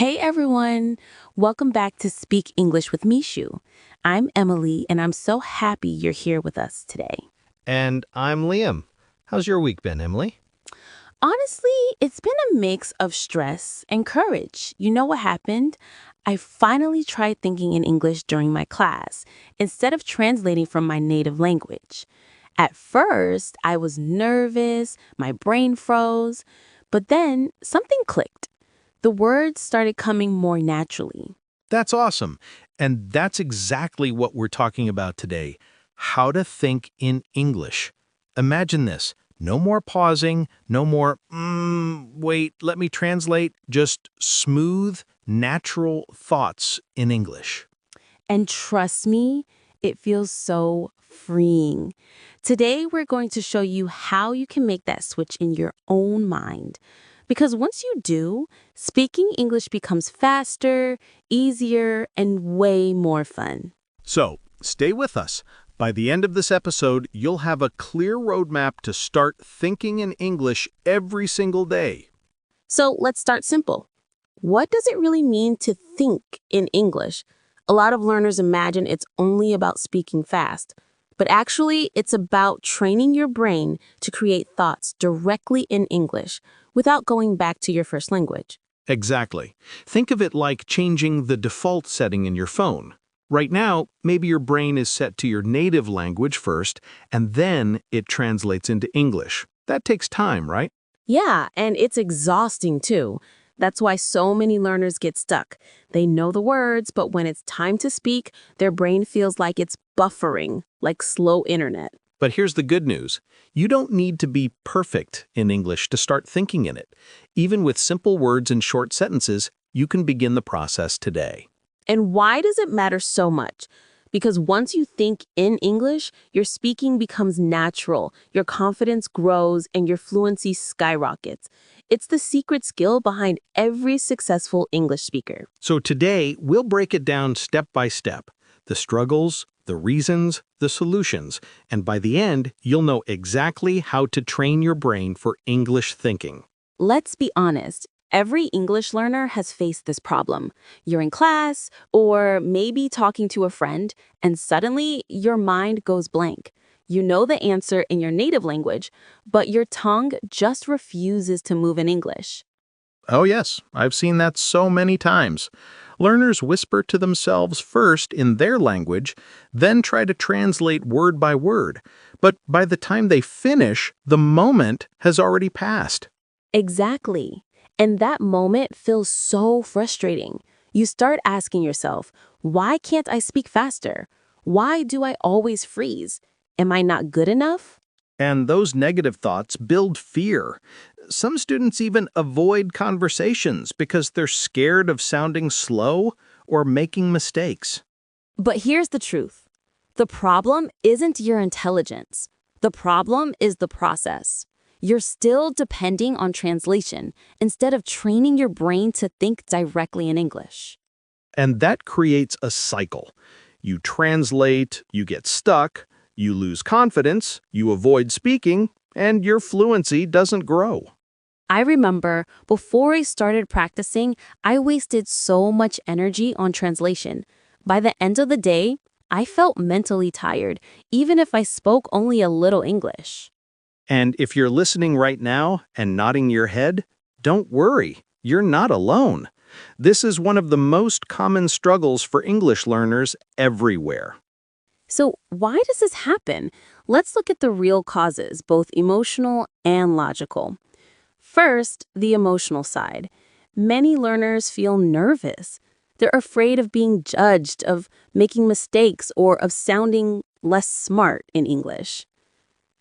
Hey everyone! Welcome back to Speak English with Mishu. I'm Emily, and I'm so happy you're here with us today. And I'm Liam. How's your week been, Emily? Honestly, it's been a mix of stress and courage. You know what happened? I finally tried thinking in English during my class instead of translating from my native language. At first, I was nervous, my brain froze, but then something clicked. The words started coming more naturally. That's awesome. And that's exactly what we're talking about today. How to think in English. Imagine this. No more pausing, no more, wait, let me translate. Just smooth, natural thoughts in English. And trust me, it feels so freeing. Today, we're going to show you how you can make that switch in your own mind. Because once you do, speaking English becomes faster, easier, and way more fun. So, stay with us. By the end of this episode, you'll have a clear roadmap to start thinking in English every single day. So let's start simple. What does it really mean to think in English? A lot of learners imagine it's only about speaking fast, but actually, it's about training your brain to create thoughts directly in English without going back to your first language. Exactly. Think of it like changing the default setting in your phone. Right now, maybe your brain is set to your native language first, and then it translates into English. That takes time, right? Yeah, and it's exhausting too. That's why so many learners get stuck. They know the words, but when it's time to speak, their brain feels like it's buffering, like slow internet. But here's the good news. You don't need to be perfect in English to start thinking in it. Even with simple words and short sentences, you can begin the process today. And why does it matter so much? Because once you think in English, your speaking becomes natural, your confidence grows, and your fluency skyrockets. It's the secret skill behind every successful English speaker. So today, we'll break it down step by step. The struggles, the reasons, the solutions, and by the end, you'll know exactly how to train your brain for English thinking. Let's be honest. Every English learner has faced this problem. You're in class, or maybe talking to a friend, and suddenly your mind goes blank. You know the answer in your native language, but your tongue just refuses to move in English. Oh yes, I've seen that so many times. Learners whisper to themselves first in their language, then try to translate word by word. But by the time they finish, the moment has already passed. Exactly. And that moment feels so frustrating. You start asking yourself, why can't I speak faster? Why do I always freeze? Am I not good enough? And those negative thoughts build fear. Some students even avoid conversations because they're scared of sounding slow or making mistakes. But here's the truth. The problem isn't your intelligence. The problem is the process. You're still depending on translation instead of training your brain to think directly in English. And that creates a cycle. You translate, you get stuck, you lose confidence, you avoid speaking, and your fluency doesn't grow. I remember before I started practicing, I wasted so much energy on translation. By the end of the day, I felt mentally tired, even if I spoke only a little English. And if you're listening right now and nodding your head, don't worry, you're not alone. This is one of the most common struggles for English learners everywhere. So, why does this happen? Let's look at the real causes, both emotional and logical. First, the emotional side. Many learners feel nervous. They're afraid of being judged, of making mistakes, or of sounding less smart in English.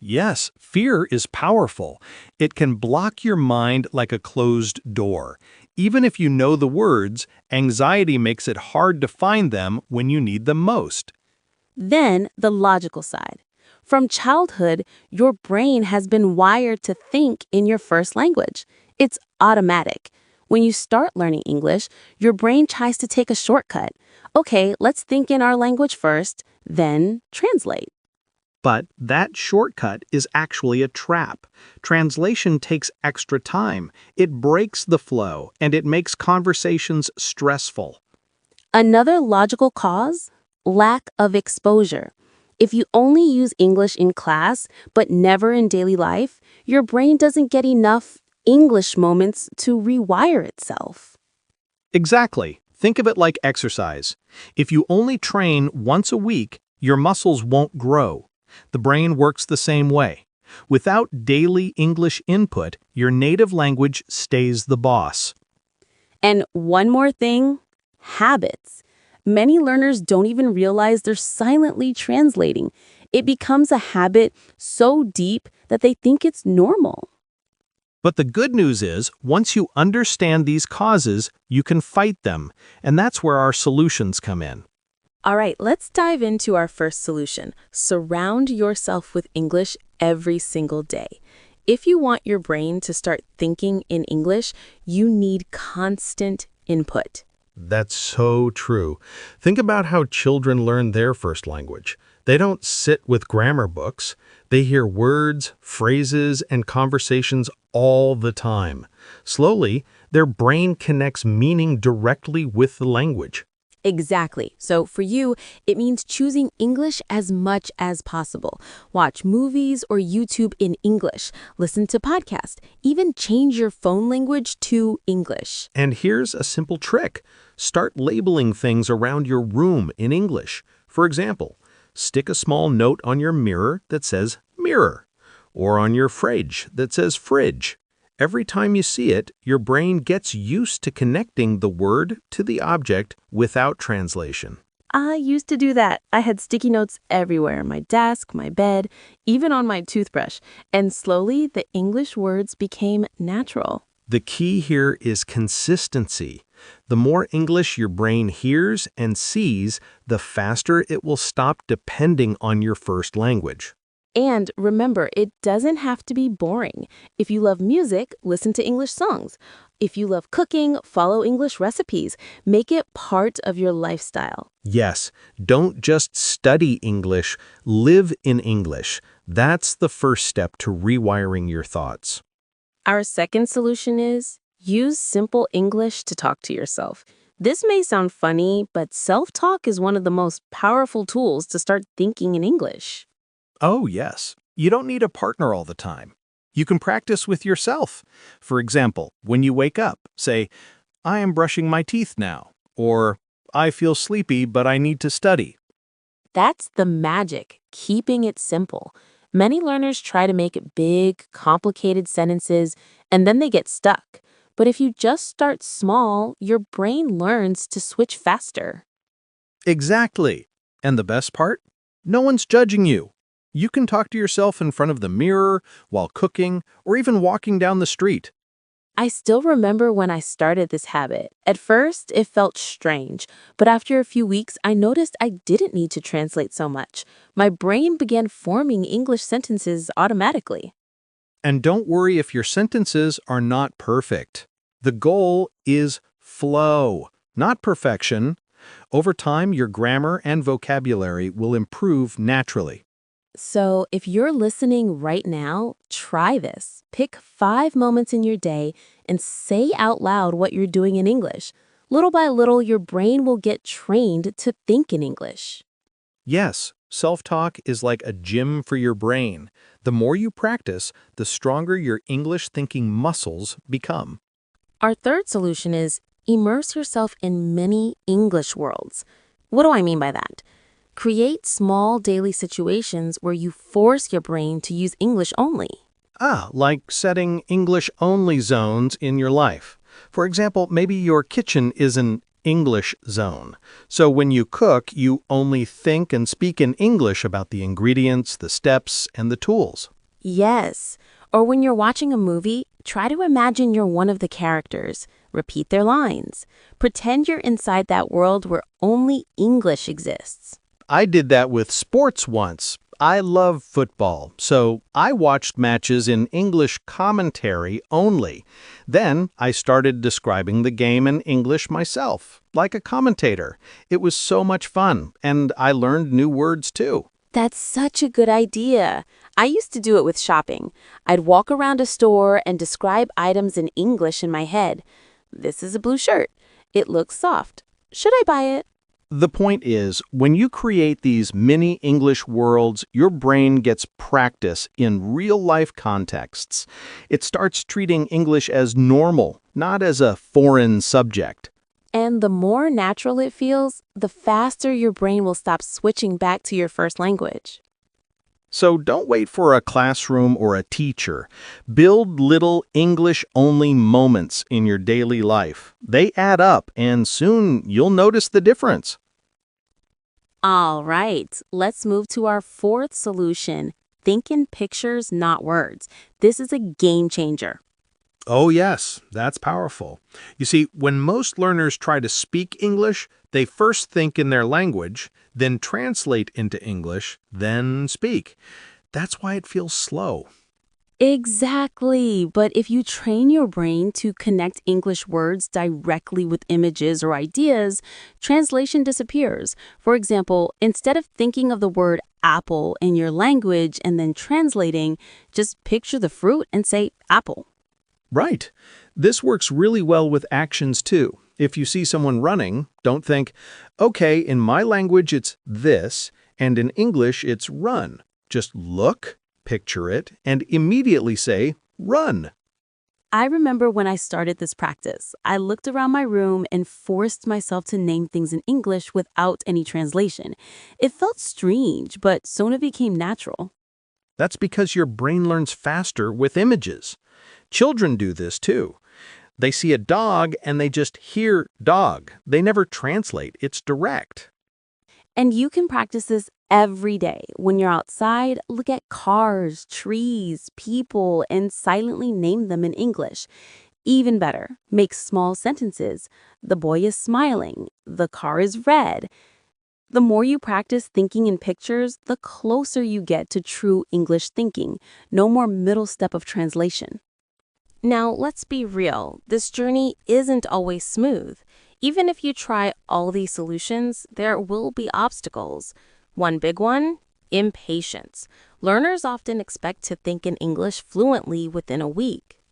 Yes, fear is powerful. It can block your mind like a closed door. Even if you know the words, anxiety makes it hard to find them when you need them most. Then, the logical side. From childhood, your brain has been wired to think in your first language. It's automatic. When you start learning English, your brain tries to take a shortcut. Okay, let's think in our language first, then translate. But that shortcut is actually a trap. Translation takes extra time. It breaks the flow, and it makes conversations stressful. Another logical cause? Lack of exposure. If you only use English in class, but never in daily life, your brain doesn't get enough English moments to rewire itself. Exactly. Think of it like exercise. If you only train once a week, your muscles won't grow. The brain works the same way. Without daily English input, your native language stays the boss. And one more thing, habits. Many learners don't even realize they're silently translating. It becomes a habit so deep that they think it's normal. But the good news is, once you understand these causes, you can fight them, and that's where our solutions come in. All right, let's dive into our first solution. Surround yourself with English every single day. If you want your brain to start thinking in English, you need constant input. That's so true. Think about how children learn their first language. They don't sit with grammar books. They hear words, phrases, and conversations all the time. Slowly, their brain connects meaning directly with the language. Exactly. So for you, it means choosing English as much as possible. Watch movies or YouTube in English. Listen to podcasts. Even change your phone language to English. And here's a simple trick. Start labeling things around your room in English. For example, stick a small note on your mirror that says mirror, or on your fridge that says fridge. Every time you see it, your brain gets used to connecting the word to the object without translation. I used to do that. I had sticky notes everywhere, my desk, my bed, even on my toothbrush. And slowly, the English words became natural. The key here is consistency. The more English your brain hears and sees, the faster it will stop depending on your first language. And remember, it doesn't have to be boring. If you love music, listen to English songs. If you love cooking, follow English recipes. Make it part of your lifestyle. Yes, don't just study English, live in English. That's the first step to rewiring your thoughts. Our second solution is use simple English to talk to yourself. This may sound funny, but self-talk is one of the most powerful tools to start thinking in English. Oh, yes. You don't need a partner all the time. You can practice with yourself. For example, when you wake up, say, I am brushing my teeth now, or I feel sleepy, but I need to study. That's the magic, keeping it simple. Many learners try to make it big, complicated sentences, and then they get stuck. But if you just start small, your brain learns to switch faster. Exactly. And the best part? No one's judging you. You can talk to yourself in front of the mirror, while cooking, or even walking down the street. I still remember when I started this habit. At first, it felt strange, but after a few weeks, I noticed I didn't need to translate so much. My brain began forming English sentences automatically. And don't worry if your sentences are not perfect. The goal is flow, not perfection. Over time, your grammar and vocabulary will improve naturally. So, if you're listening right now, try this. Pick 5 moments in your day and say out loud what you're doing in English. Little by little, your brain will get trained to think in English. Yes, self-talk is like a gym for your brain. The more you practice, the stronger your English-thinking muscles become. Our third solution is immerse yourself in many English worlds. What do I mean by that? Create small daily situations where you force your brain to use English only. Like setting English-only zones in your life. For example, maybe your kitchen is an English zone. So when you cook, you only think and speak in English about the ingredients, the steps, and the tools. Yes. Or when you're watching a movie, try to imagine you're one of the characters. Repeat their lines. Pretend you're inside that world where only English exists. I did that with sports once. I love football, so I watched matches in English commentary only. Then I started describing the game in English myself, like a commentator. It was so much fun, and I learned new words too. That's such a good idea. I used to do it with shopping. I'd walk around a store and describe items in English in my head. This is a blue shirt. It looks soft. Should I buy it? The point is, when you create these mini English worlds, your brain gets practice in real-life contexts. It starts treating English as normal, not as a foreign subject. And the more natural it feels, the faster your brain will stop switching back to your first language. So don't wait for a classroom or a teacher. Build little English-only moments in your daily life. They add up, and soon you'll notice the difference. All right, let's move to our fourth solution. Think in pictures, not words. This is a game changer. Oh, yes, that's powerful. You see, when most learners try to speak English, they first think in their language, then translate into English, then speak. That's why it feels slow. Exactly. But if you train your brain to connect English words directly with images or ideas, translation disappears. For example, instead of thinking of the word apple in your language and then translating, just picture the fruit and say apple. Right. This works really well with actions, too. If you see someone running, don't think, okay, in my language it's this, and in English it's run. Just look, picture it, and immediately say, run. I remember when I started this practice, I looked around my room and forced myself to name things in English without any translation. It felt strange, but soon it became natural. That's because your brain learns faster with images. Children do this, too. They see a dog and they just hear dog. They never translate. It's direct. And you can practice this every day. When you're outside, look at cars, trees, people, and silently name them in English. Even better, make small sentences. The boy is smiling. The car is red. The more you practice thinking in pictures, the closer you get to true English thinking. No more middle step of translation. Now, let's be real. This journey isn't always smooth. Even if you try all these solutions, there will be obstacles. One big one, impatience. Learners often expect to think in English fluently within a week.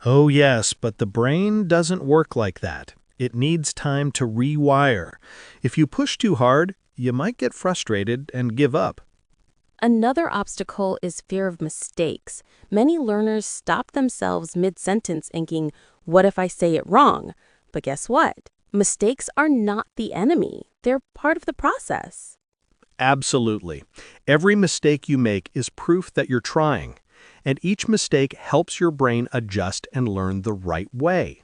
Oh, yes, but the brain doesn't work like that. It needs time to rewire. If you push too hard, you might get frustrated and give up. Another obstacle is fear of mistakes. Many learners stop themselves mid-sentence thinking, what if I say it wrong? But guess what? Mistakes are not the enemy. They're part of the process. Absolutely. Every mistake you make is proof that you're trying, and each mistake helps your brain adjust and learn the right way.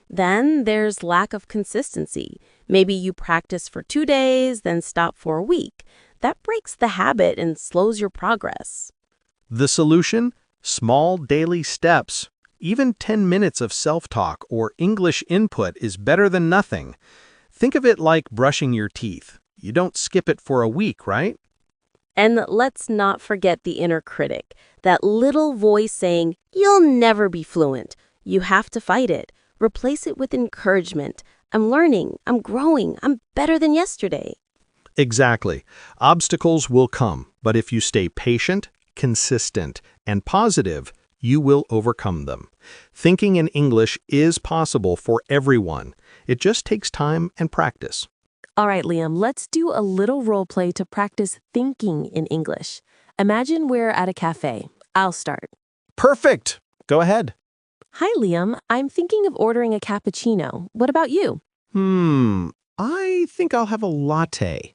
Then there's lack of consistency. Maybe you practice for 2 days, then stop for a week. That breaks the habit and slows your progress. The solution? Small daily steps. Even 10 minutes of self-talk or English input is better than nothing. Think of it like brushing your teeth. You don't skip it for a week, right? And let's not forget the inner critic, that little voice saying, you'll never be fluent. You have to fight it. Replace it with encouragement. I'm learning. I'm growing. I'm better than yesterday. Exactly. Obstacles will come, but if you stay patient, consistent, and positive, you will overcome them. Thinking in English is possible for everyone. It just takes time and practice. All right, Liam, let's do a little role play to practice thinking in English. Imagine we're at a cafe. I'll start. Perfect! Go ahead. Hi, Liam. I'm thinking of ordering a cappuccino. What about you? I think I'll have a latte.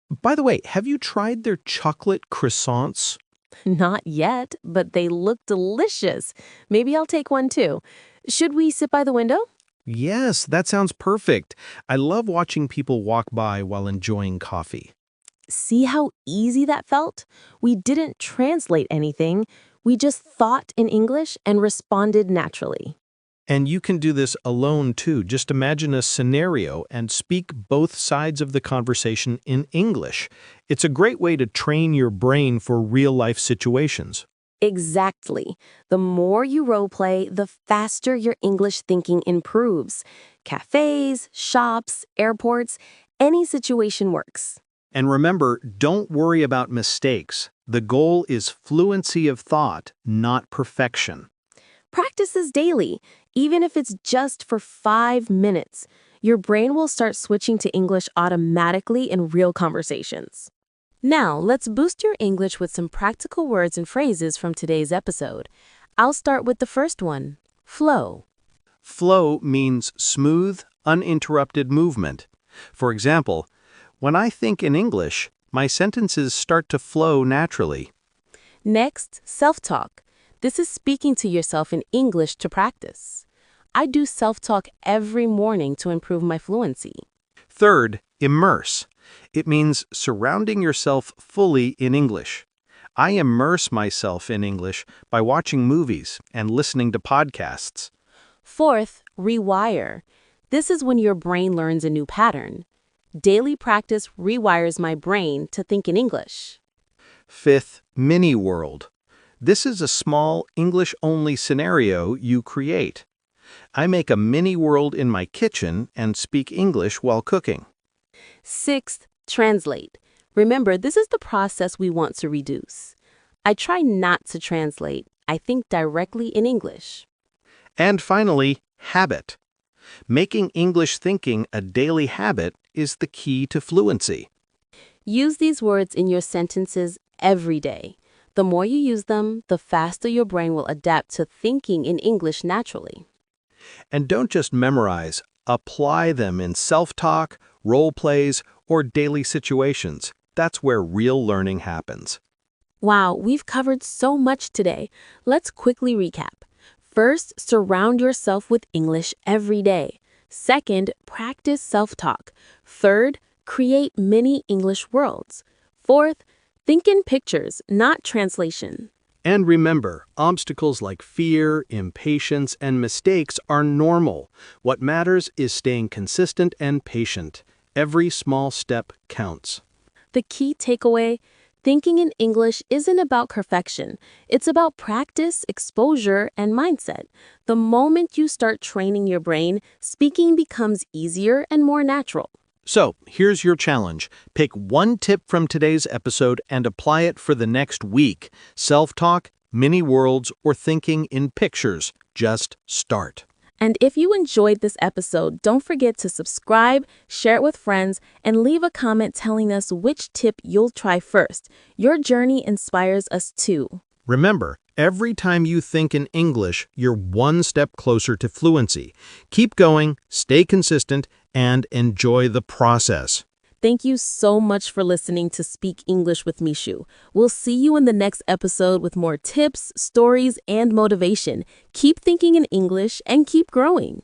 By the way, have you tried their chocolate croissants? Not yet, but they look delicious. Maybe I'll take one too. Should we sit by the window? Yes, that sounds perfect. I love watching people walk by while enjoying coffee. See how easy that felt? We didn't translate anything. We just thought in English and responded naturally. And you can do this alone too. Just imagine a scenario and speak both sides of the conversation in English. It's a great way to train your brain for real-life situations. Exactly. The more you role play, the faster your English thinking improves. Cafes, shops, airports, any situation works. And remember, don't worry about mistakes. The goal is fluency of thought, not perfection. Practice this daily, even if it's just for 5 minutes. Your brain will start switching to English automatically in real conversations. Now, let's boost your English with some practical words and phrases from today's episode. I'll start with the first one, flow. Flow means smooth, uninterrupted movement. For example, when I think in English, my sentences start to flow naturally. Next, self-talk. This is speaking to yourself in English to practice. I do self-talk every morning to improve my fluency. Third, immerse. It means surrounding yourself fully in English. I immerse myself in English by watching movies and listening to podcasts. Fourth, rewire. This is when your brain learns a new pattern. Daily practice rewires my brain to think in English. Fifth, mini world. This is a small English-only scenario you create. I make a mini world in my kitchen and speak English while cooking. Sixth, translate. Remember, this is the process we want to reduce. I try not to translate. I think directly in English. And finally, habit. Making English thinking a daily habit is the key to fluency. Use these words in your sentences every day. The more you use them, the faster your brain will adapt to thinking in English naturally. And don't just memorize, apply them in self-talk, role plays, or daily situations. That's where real learning happens. Wow, we've covered so much today. Let's quickly recap. First, surround yourself with English every day. Second, practice self-talk. Third, create mini English worlds. Fourth, think in pictures, not translation. And remember, obstacles like fear, impatience, and mistakes are normal. What matters is staying consistent and patient. Every small step counts. The key takeaway: thinking in English isn't about perfection. It's about practice, exposure, and mindset. The moment you start training your brain, speaking becomes easier and more natural. So, here's your challenge. Pick one tip from today's episode and apply it for the next week. Self-talk, mini worlds, or thinking in pictures. Just start. And if you enjoyed this episode, don't forget to subscribe, share it with friends, and leave a comment telling us which tip you'll try first. Your journey inspires us too. Remember, every time you think in English, you're one step closer to fluency. Keep going, stay consistent, and enjoy the process. Thank you so much for listening to Speak English with Mishu. We'll see you in the next episode with more tips, stories, and motivation. Keep thinking in English and keep growing.